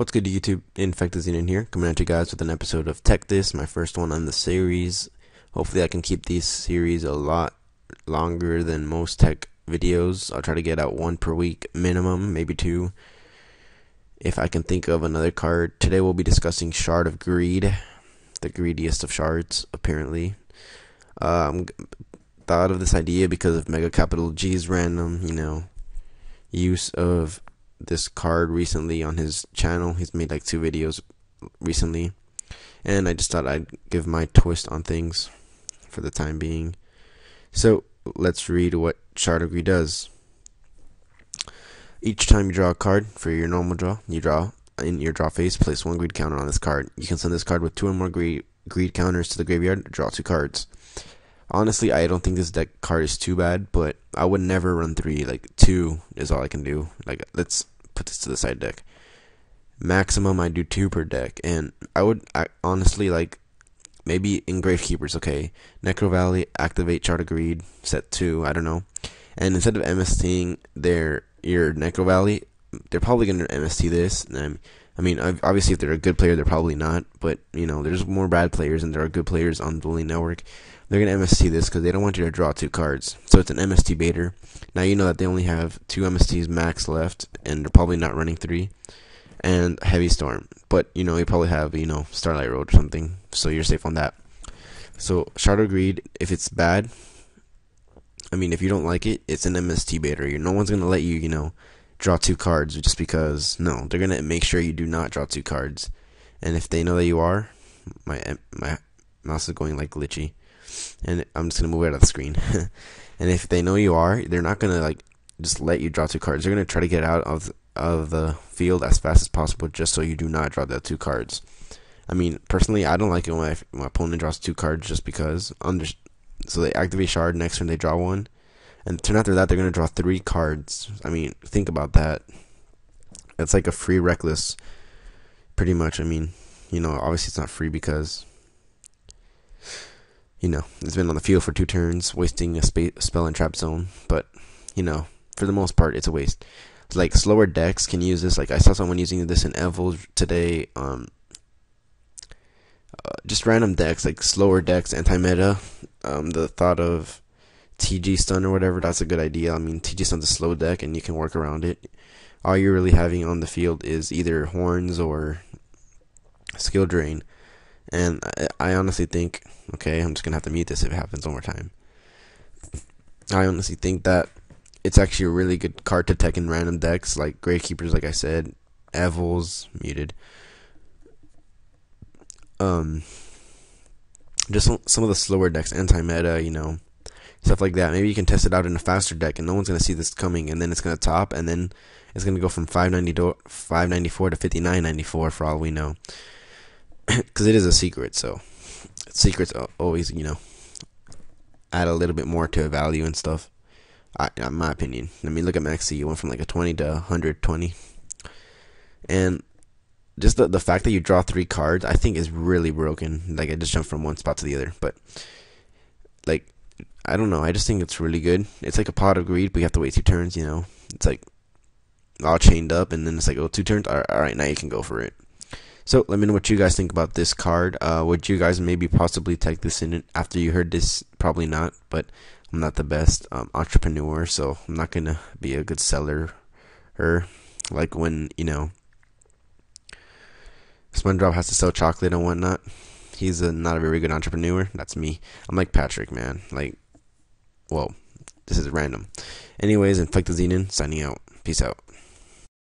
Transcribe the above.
What's good, YouTube? Infected in here, coming at you guys with an episode of Tech This, my first one on the series. Hopefully I can keep these series a lot longer than most tech videos. I'll try to get out one per week minimum, maybe two, if I can think of another card. Today we'll be discussing Shard of Greed, the greediest of shards, apparently. Thought of this idea because of Mega Capital G's random, use of this card recently on his channel. He's made like 2 videos recently, and I just thought I'd give my twist on things for the time being. So let's read what Shard of Greed does. Each time you draw a card for your normal draw, you draw in your draw phase, place 1 greed counter on this card. You can send this card with 2 or more greed counters to the graveyard, draw 2 cards. Honestly, I don't think this deck card is too bad, but I would never run 3. Like 2 is all I can do. Like, let's put this to the side deck. Maximum I do 2 per deck, and I honestly, like, maybe in Gravekeepers, okay, Necro Valley, activate Shard of Greed, set 2, I don't know, and instead of MSTing your Necro Valley, they're probably gonna MST this. I mean, obviously if they're a good player, they're probably not, but there's more bad players and there are good players on the Dueling Network. They're going to MST this because they don't want you to draw 2 cards. So it's an MST baiter. Now you know that they only have 2 MSTs max left, and they're probably not running 3. And Heavy Storm. But, you probably have, Starlight Road or something. So you're safe on that. So Shard of Greed, if it's bad, if you don't like it, it's an MST baiter. No one's going to let you, draw 2 cards just because. No, they're going to make sure you do not draw 2 cards. And if they know that you are, my mouse is going like glitchy. And I'm just gonna move it out of the screen. And if they know you are, they're not gonna just let you draw 2 cards. They're gonna try to get out of the field as fast as possible, just so you do not draw the 2 cards. Personally, I don't like it when my opponent draws 2 cards, just because. So they activate Shard, next turn they draw 1, and turn after that they're gonna draw 3 cards. Think about that. That's like a free Reckless, pretty much. Obviously it's not free because it's been on the field for 2 turns, wasting a spell and trap zone. But, for the most part, it's a waste. Like, slower decks can use this. Like, I saw someone using this in Evil today. Just random decks, like slower decks, anti-meta. The thought of TG Stun or whatever, that's a good idea. TG Stun's a slow deck, and you can work around it. All you're really having on the field is either Horns or Skill Drain. And I honestly think, okay, I'm just going to have to mute this if it happens one more time. I honestly think that it's actually a really good card to tech in random decks, like Gravekeepers, like I said, Evils, muted. Just some of the slower decks, anti-meta, stuff like that. Maybe you can test it out in a faster deck, and no one's going to see this coming, and then it's going to top, and then it's going to go from 594 to 5994 for all we know. Because it is a secret, so secrets always, add a little bit more to value and stuff. In my opinion. Look at Maxi. It went from like a 20 to 120. And just the fact that you draw 3 cards, I think is really broken. Like, I just jumped from one spot to the other. But, like, I don't know. I just think it's really good. It's like a Pot of Greed, but you have to wait 2 turns, It's like all chained up, and then it's like, oh, 2 turns? Alright, now you can go for it. So let me know what you guys think about this card. Would you guys maybe possibly take this in after you heard this? Probably not, but I'm not the best entrepreneur, so I'm not going to be a good seller. Like when, SpongeBob has to sell chocolate and whatnot. He's not a very good entrepreneur. That's me. I'm like Patrick, man. Like, whoa, this is random. Anyways, Infected Xenon, signing out. Peace out.